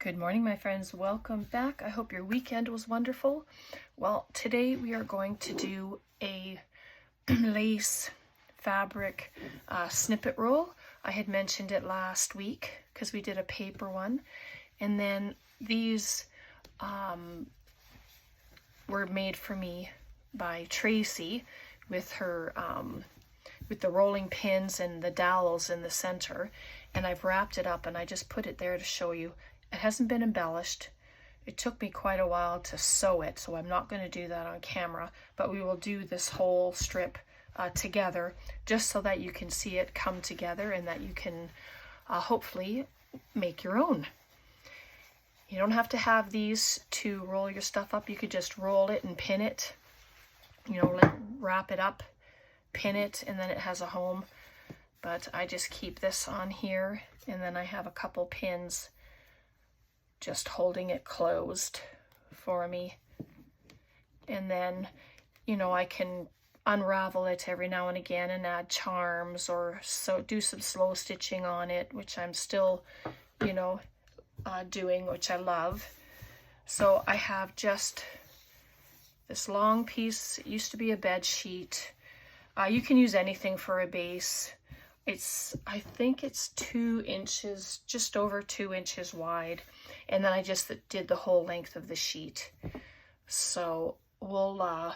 Good morning, my friends. Welcome back. I hope your weekend was wonderful. Well, today we are going to do a lace fabric snippet roll. I had mentioned it last week because we did a paper one. And then these were made for me by Tracy with her with the rolling pins and the dowels in the center. And I've wrapped it up and I just put it there to show you. It hasn't been embellished. It took me quite a while to sew it, so I'm not going to do that on camera, but we will do this whole strip together just so that you can see it come together and that you can hopefully make your own. You don't have to have these to roll your stuff up. You could just roll it and pin it, you know, wrap it up, pin it, and then it has a home. But I just keep this on here, and then I have a couple pins just holding it closed for me. And then, you know, I can unravel it every now and again and add charms or so do some slow stitching on it, which I'm still, you know, doing, which I love. So I have just this long piece. It used to be a bed sheet. You can use anything for a base. I think it's 2 inches, just over 2 inches wide. And then I just did the whole length of the sheet. So we'll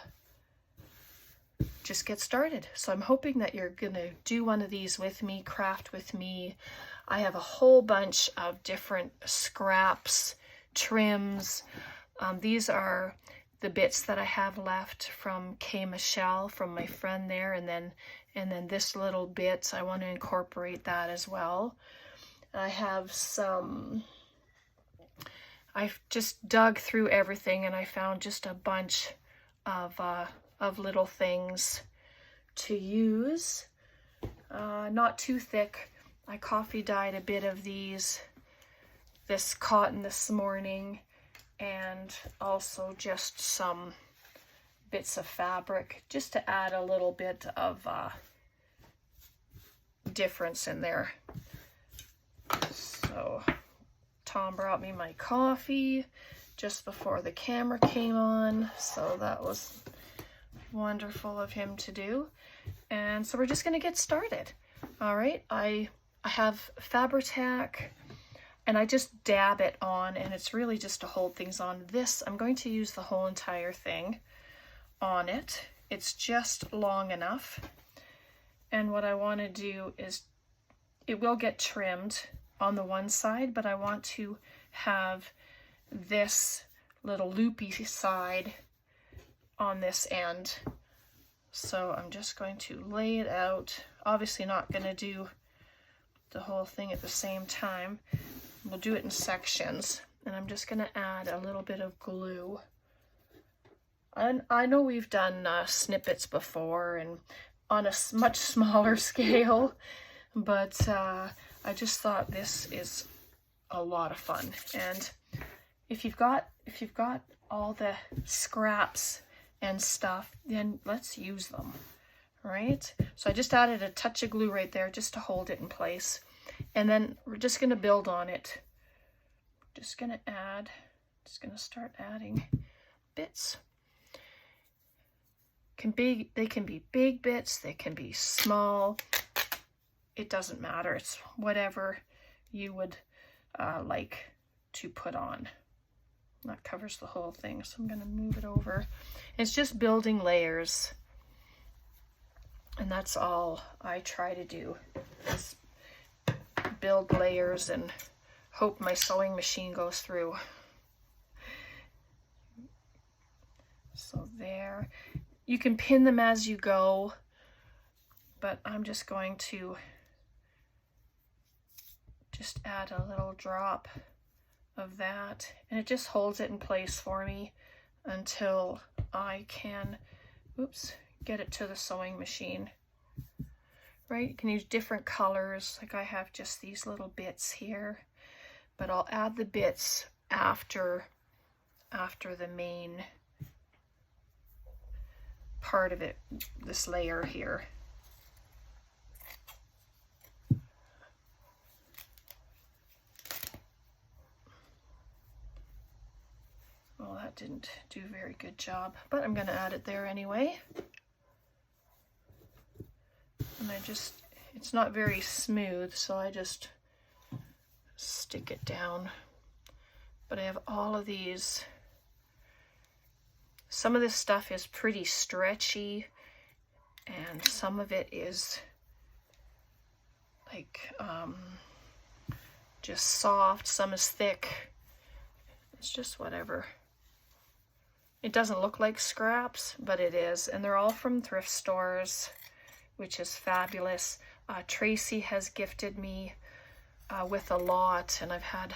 just get started. So I'm hoping that you're gonna do one of these with me, craft with me. I have a whole bunch of different scraps, trims. These are the bits that I have left from K. Michelle, from my friend there, and then this little bit, I want to incorporate that as well. I have some, I've just dug through everything and I found just a bunch of little things to use. Not too thick. I coffee dyed a bit of this cotton this morning, and also just some bits of fabric just to add a little bit of difference in there. So Tom brought me my coffee just before the camera came on, so that was wonderful of him to do. And so we're just going to get started. All right, I have Fabri-Tac, and I just dab it on, and it's really just to hold things on. This, I'm going to use the whole entire thing on it. It's just long enough. And what I want to do is, it will get trimmed on the one side, but I want to have this little loopy side on this end. So I'm just going to lay it out. Obviously not going to do the whole thing at the same time. We'll do it in sections, and I'm just going to add a little bit of glue. And I know we've done snippets before and on a much smaller scale, but I just thought this is a lot of fun. And if you've got all the scraps and stuff, then let's use them, right? So I just added a touch of glue right there just to hold it in place. And then we're just going to build on it. Just going to start adding bits. They can be big bits, they can be small. It doesn't matter. It's whatever you would like to put on. That covers the whole thing, so I'm going to move it over. It's just building layers. And that's all I try to do, is build layers and hope my sewing machine goes through. So there. You can pin them as you go, but I'm just going to just add a little drop of that, and it just holds it in place for me until I can, get it to the sewing machine. Right? You can use different colors, like I have just these little bits here, but I'll add the bits after the main part of it, this layer here. that didn't do a very good job, but I'm going to add it there anyway. And it's not very smooth, so I just stick it down. But I have all of these. Some of this stuff is pretty stretchy, and some of it is like just soft, some is thick. It's just whatever. It doesn't look like scraps, but it is, and they're all from thrift stores, which is fabulous. Tracy has gifted me with a lot, and I've had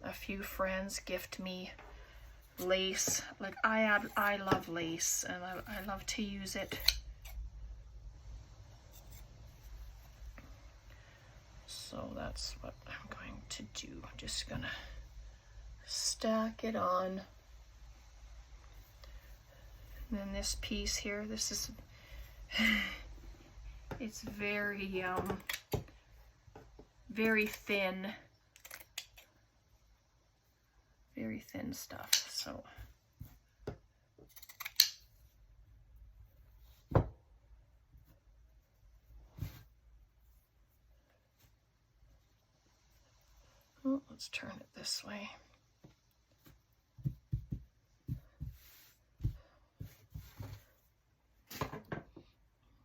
a few friends gift me lace. Like I love lace, and I love to use it. So that's what I'm going to do. I'm just gonna stack it on. And then this piece here, this is it's very thin. Very thin stuff, so. Oh, let's turn it this way.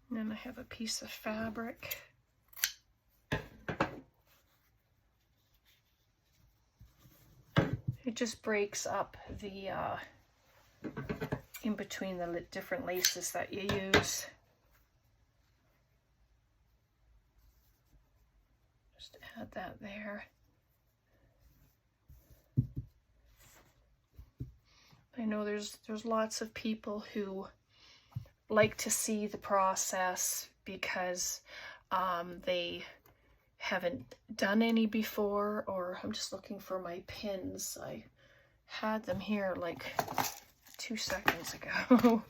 And then I have a piece of fabric. It just breaks up the in between the different laces that you use. Just add that there. I know there's lots of people who like to see the process because they haven't done any before, or I'm just looking for my pins. I had them here like 2 seconds ago.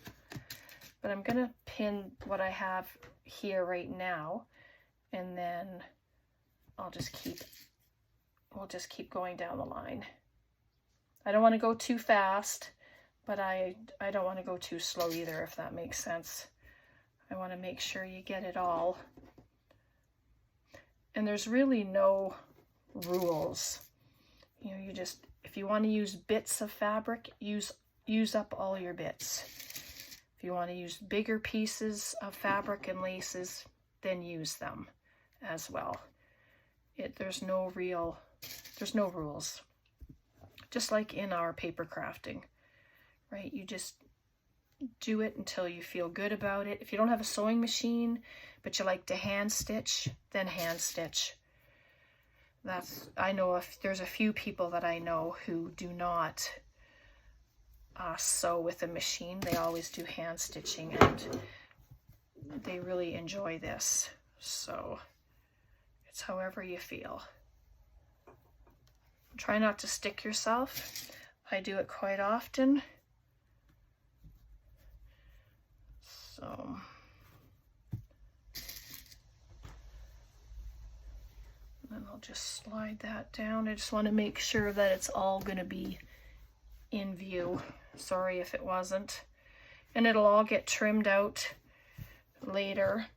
But I'm gonna pin what I have here right now, and then we'll just keep going down the line. I don't want to go too fast, but I don't want to go too slow either, if that makes sense. I want to make sure you get it all. And there's really no rules. You know, you just, if you want to use bits of fabric, use up all your bits. If you want to use bigger pieces of fabric and laces, then use them as well. There's no rules. Just like in our paper crafting, right? You just do it until you feel good about it. If you don't have a sewing machine, but you like to hand stitch, then hand stitch. I know there's a few people that I know who do not sew with a machine. They always do hand stitching, and they really enjoy this. So it's however you feel. Try not to stick yourself. I do it quite often. So then I'll just slide that down. I just want to make sure that it's all going to be in view. Sorry if it wasn't. And it'll all get trimmed out later.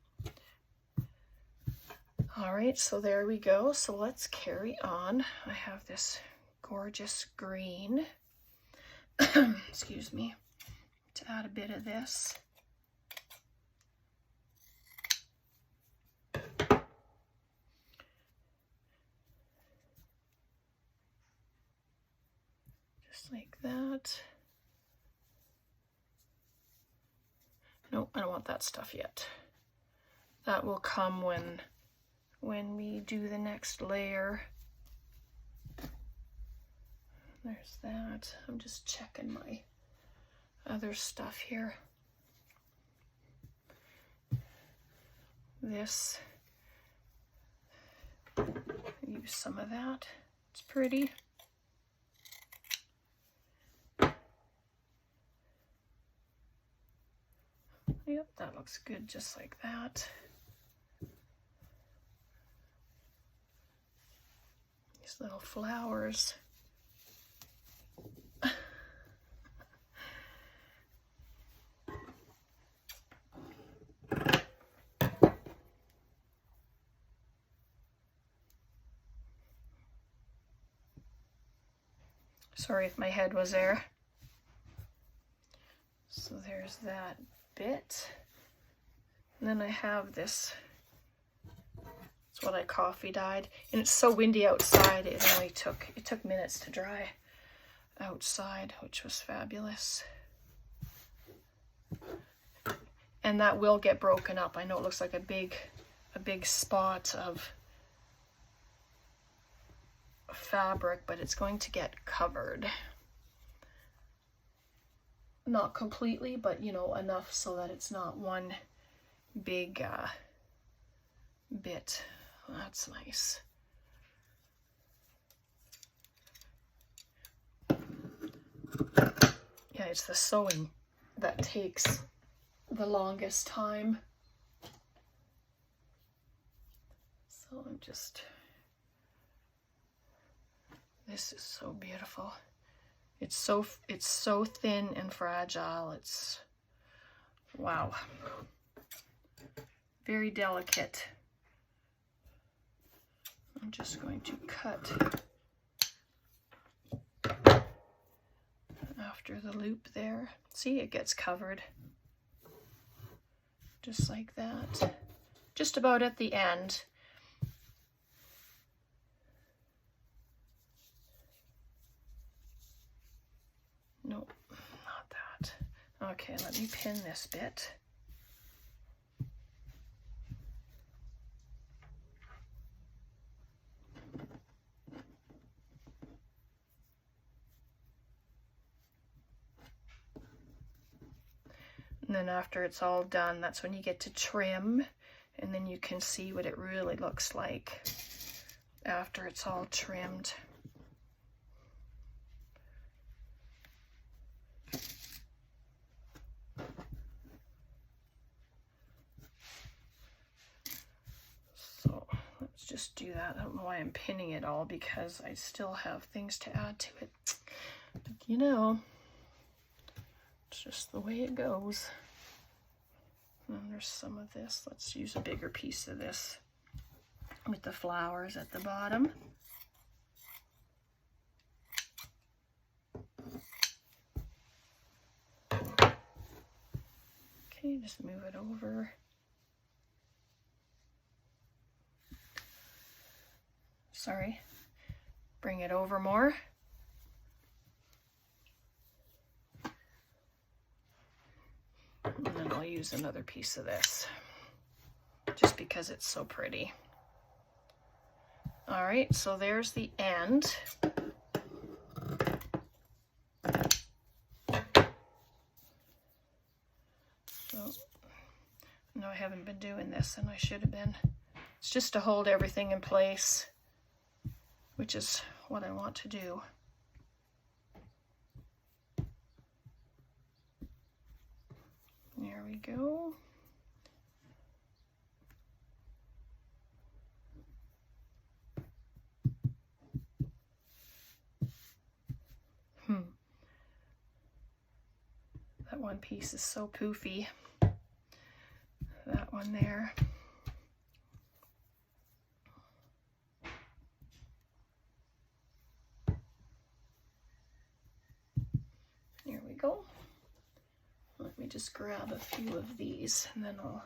All right, so there we go. So let's carry on. I have this gorgeous green, excuse me, to add a bit of this. Just like that. No, I don't want that stuff yet. That will come when we do the next layer. There's that. I'm just checking my other stuff here. This, use some of that. It's pretty. Yep, that looks good just like that. These little flowers. Sorry if my head was there. So there's that bit. And then I have this, it's what I coffee dyed. And it's so windy outside, it took minutes to dry outside, which was fabulous. And that will get broken up. I know it looks like a big spot of fabric, but it's going to get covered. Not completely, but you know, enough so that it's not one big bit. That's nice. Yeah, it's the sewing that takes the longest time. So I'm just, this is so beautiful. It's so thin and fragile. It's, wow. Very delicate. I'm just going to cut after the loop there. See, it gets covered. Just like that. Just about at the end. Nope, not that. Okay, let me pin this bit. And then after it's all done, that's when you get to trim, and then you can see what it really looks like after it's all trimmed. So let's just do that. I don't know why I'm pinning it all, because I still have things to add to it. But you know, it's just the way it goes. And there's some of this. Let's use a bigger piece of this with the flowers at the bottom. Okay, just move it over. Sorry. Bring it over more. And then I'll use another piece of this, just because it's so pretty. All right, so there's the end. So, no, I haven't been doing this, and I should have been. It's just to hold everything in place, which is what I want to do. There we go. That one piece is so poofy. That one there. There we go. Let me just grab a few of these, and then we'll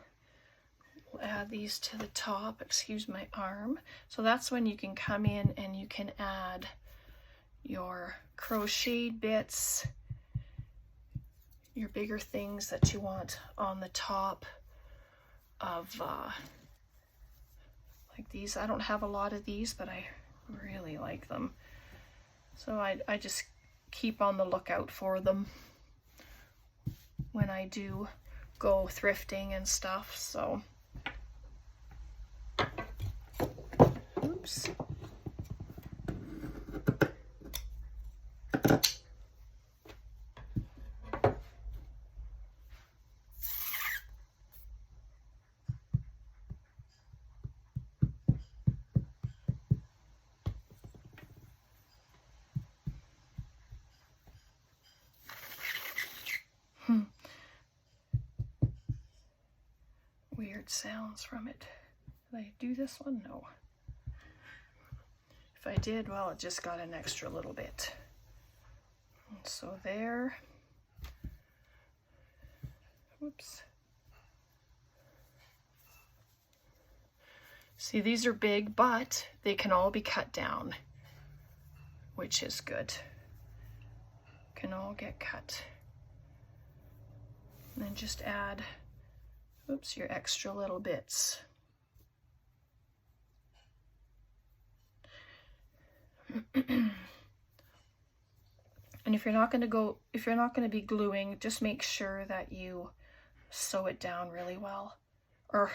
add these to the top. Excuse my arm. So that's when you can come in and you can add your crocheted bits, your bigger things that you want on the top of like these. I don't have a lot of these, but I really like them. So I just keep on the lookout for them when I do go thrifting and stuff. So, oops. Weird sounds from it. Did I do this one? No. If I did, well, it just got an extra little bit. And so there. Whoops. See, these are big, but they can all be cut down, which is good. Can all get cut. And then just add, oops, your extra little bits. And if you're not going to be gluing, just make sure that you sew it down really well. Or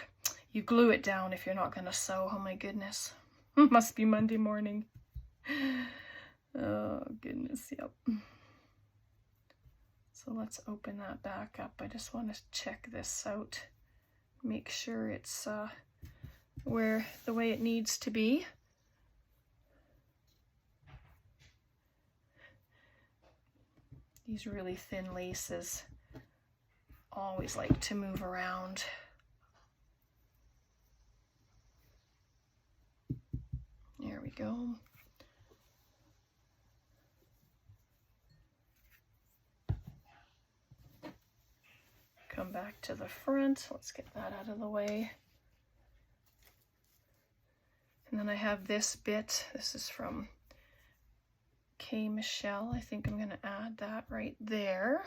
you glue it down if you're not going to sew. Oh my goodness. Must be Monday morning. Oh goodness, yep. So let's open that back up. I just want to check this out. Make sure it's where the way it needs to be. These really thin laces always like to move around. There we go. Come back to the front. Let's get that out of the way. And then I have this bit. This is from K. Michelle. I think I'm going to add that right there.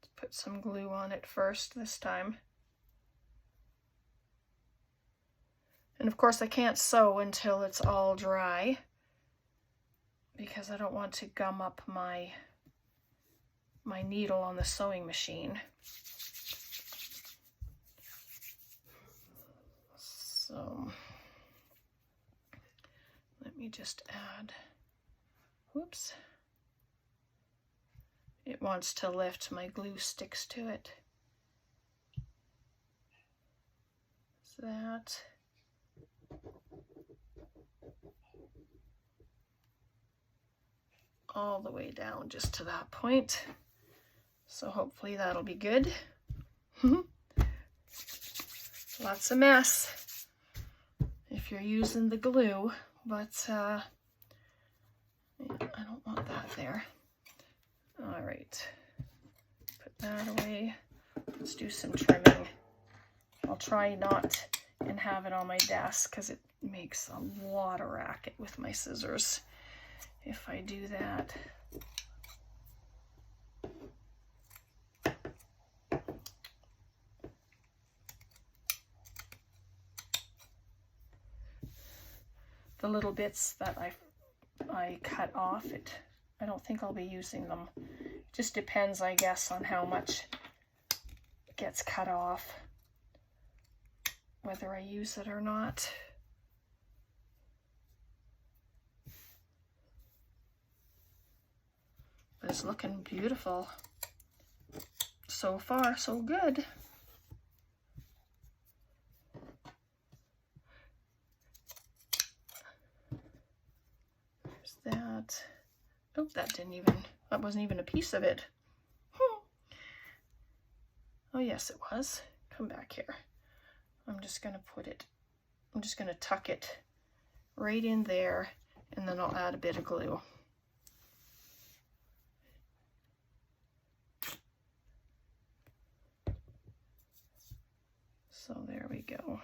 Let's put some glue on it first this time. And of course I can't sew until it's all dry because I don't want to gum up my needle on the sewing machine. So let me just add, whoops. It wants to lift, my glue sticks to it. So that. All the way down just to that point. So hopefully that'll be good. Lots of mess if you're using the glue, but yeah, I don't want that there. All right, put that away. Let's do some trimming. I'll try not and have it on my desk because it makes a lot of racket with my scissors if I do that. The little bits that I cut off, I don't think I'll be using them. Just depends, I guess, on how much gets cut off, whether I use it or not. But it's looking beautiful. So far, so good. There's that. Oh, that wasn't even a piece of it. Oh yes, it was. Come back here. I'm just gonna tuck it right in there, and then I'll add a bit of glue. So there we go.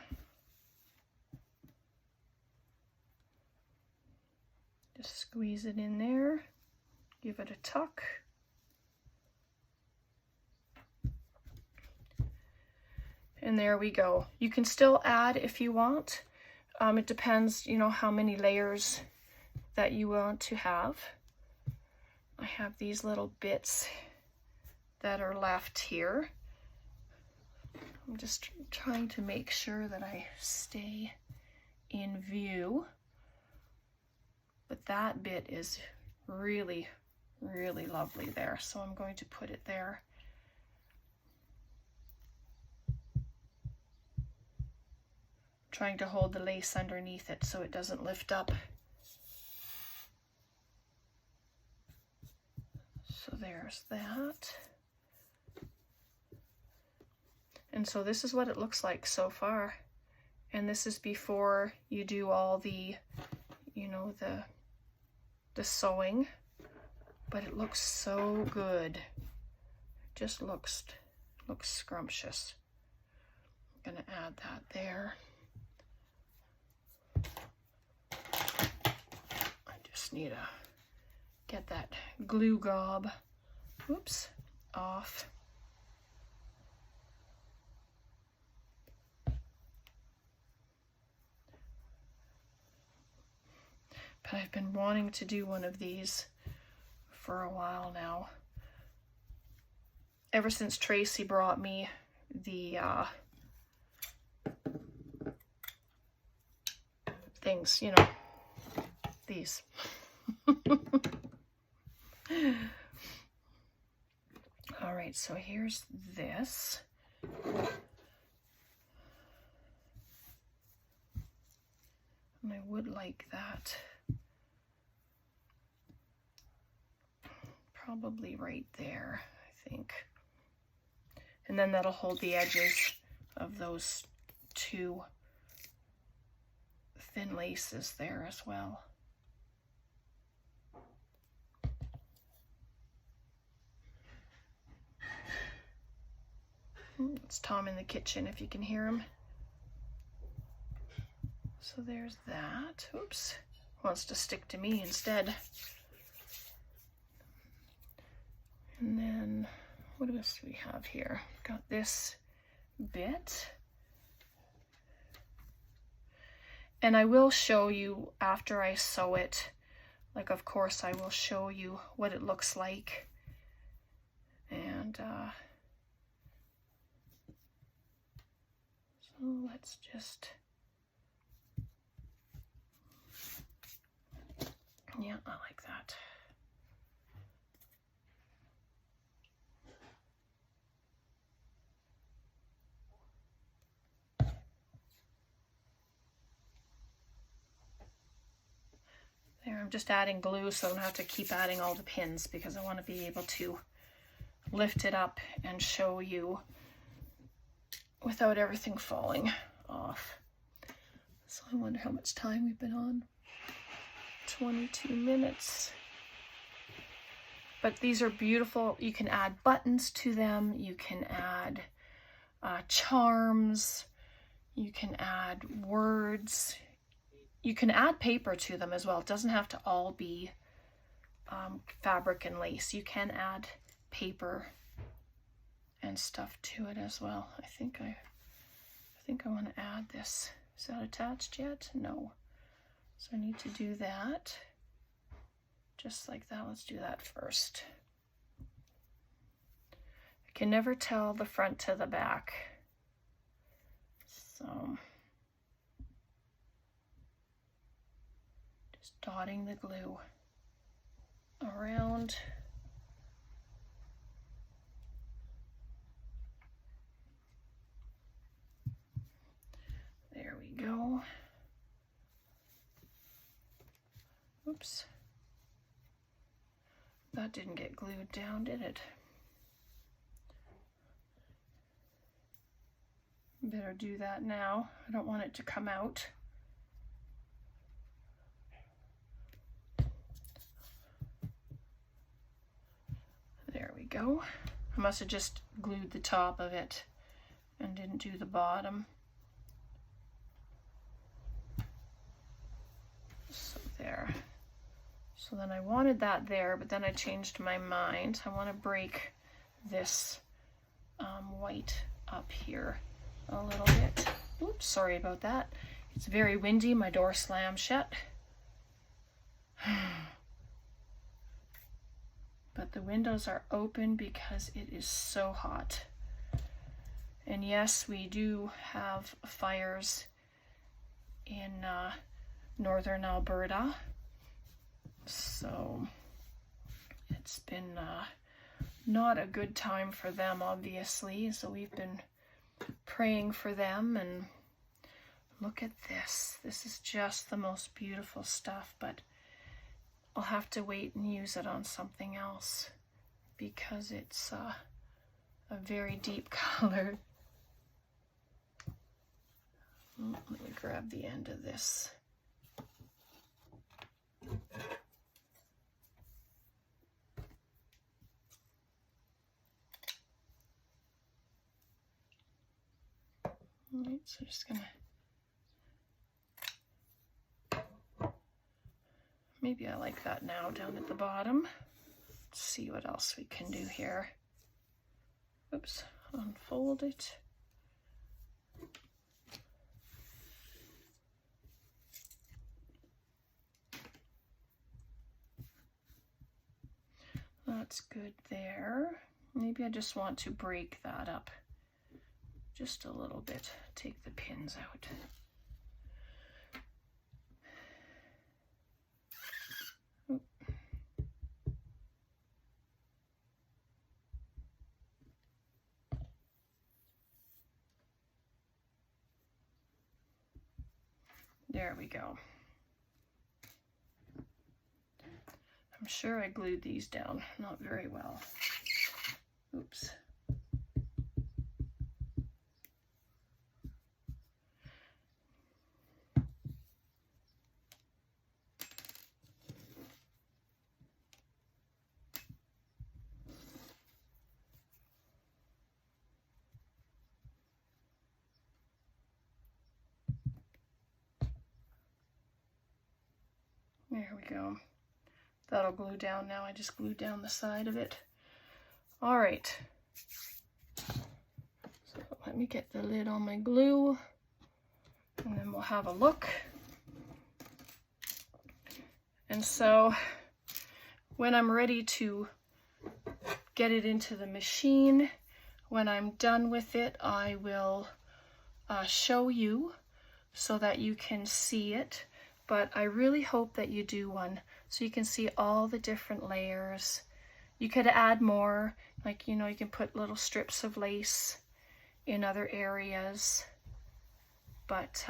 Just squeeze it in there, give it a tuck. And there we go. You can still add if you want. It depends, you know, how many layers that you want to have. I have these little bits that are left here. I'm just trying to make sure that I stay in view. But that bit is really, really lovely there. So I'm going to put it there. Trying to hold the lace underneath it so it doesn't lift up. So there's that. And so this is what it looks like so far. And this is before you do all the, you know, the sewing but it looks so good. Just looks scrumptious. I'm gonna add that there. I just need to get that glue gob, oops, off. But I've been wanting to do one of these for a while now. Ever since Tracy brought me the things, you know, these. All right, so here's this. And I would like that probably right there, I think. And then that'll hold the edges of those two thin laces there as well. It's Tom in the kitchen if you can hear him. So there's that. Oops, wants to stick to me instead. And then what else do we have here? Got this bit. And I will show you after I sew it. Like, of course, I will show you what it looks like. And so let's just, yeah, I like that. There, I'm just adding glue so I don't have to keep adding all the pins because I want to be able to lift it up and show you without everything falling off. So I wonder how much time we've been on. 22 minutes. But these are beautiful. You can add buttons to them. You can add charms. You can add words. You can add paper to them as well. It doesn't have to all be fabric and lace. You can add paper and stuff to it as well. I think I want to add this. Is that attached yet? No. So I need to do that. Just like that. Let's do that first. I can never tell the front to the back. So just dotting the glue around. There we go. Oops. That didn't get glued down, did it? Better do that now. I don't want it to come out. There we go. I must have just glued the top of it and didn't do the bottom. So there. So then I wanted that there, but then I changed my mind. I want to break this white up here a little bit. Oops, sorry about that. It's very windy. My door slammed shut. But the windows are open because it is so hot. And yes, we do have fires in northern Alberta. So it's been not a good time for them, obviously. So we've been praying for them. And look at this. This is just the most beautiful stuff, but I'll have to wait and use it on something else because it's a very deep color. Let me grab the end of this. Alright, so just gonna, maybe I like that now down at the bottom. Let's see what else we can do here. Oops, unfold it. That's good there. Maybe I just want to break that up just a little bit. Take the pins out. Oop. There we go. I'm sure I glued these down not very well. Oops. There we go. That'll glue down now. I just glued down the side of it. All right. So let me get the lid on my glue and then we'll have a look. And so when I'm ready to get it into the machine, when I'm done with it, I will show you so that you can see it. But I really hope that you do one so you can see all the different layers. You could add more, like, you know, you can put little strips of lace in other areas. But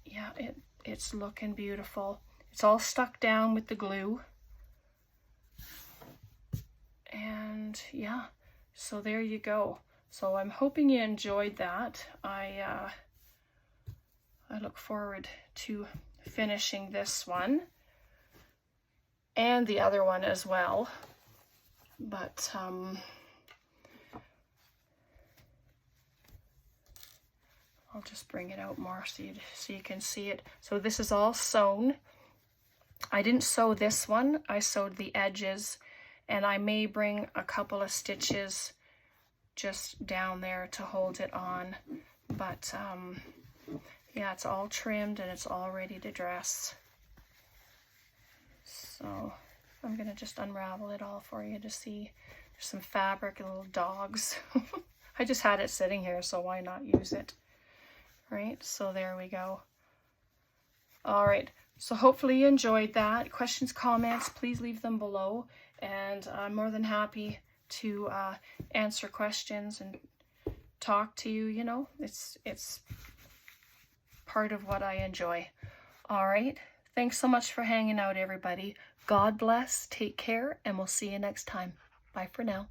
yeah, it's looking beautiful. It's all stuck down with the glue. And yeah, so there you go. So I'm hoping you enjoyed that. I look forward to finishing this one and the other one as well. But I'll just bring it out more so you can see it. So this is all sewn. I didn't sew this one. I sewed the edges, and I may bring a couple of stitches just down there to hold it on. But yeah, it's all trimmed and it's all ready to dress. So I'm gonna just unravel it all for you to see. There's some fabric and little dogs. I just had it sitting here, so why not use it? Right, so there we go. All right, so hopefully you enjoyed that. Questions, comments, please leave them below. And I'm more than happy to answer questions and talk to you. You know, it's part of what I enjoy. All right, thanks so much for hanging out, everybody. God bless, take care, and we'll see you next time. Bye for now.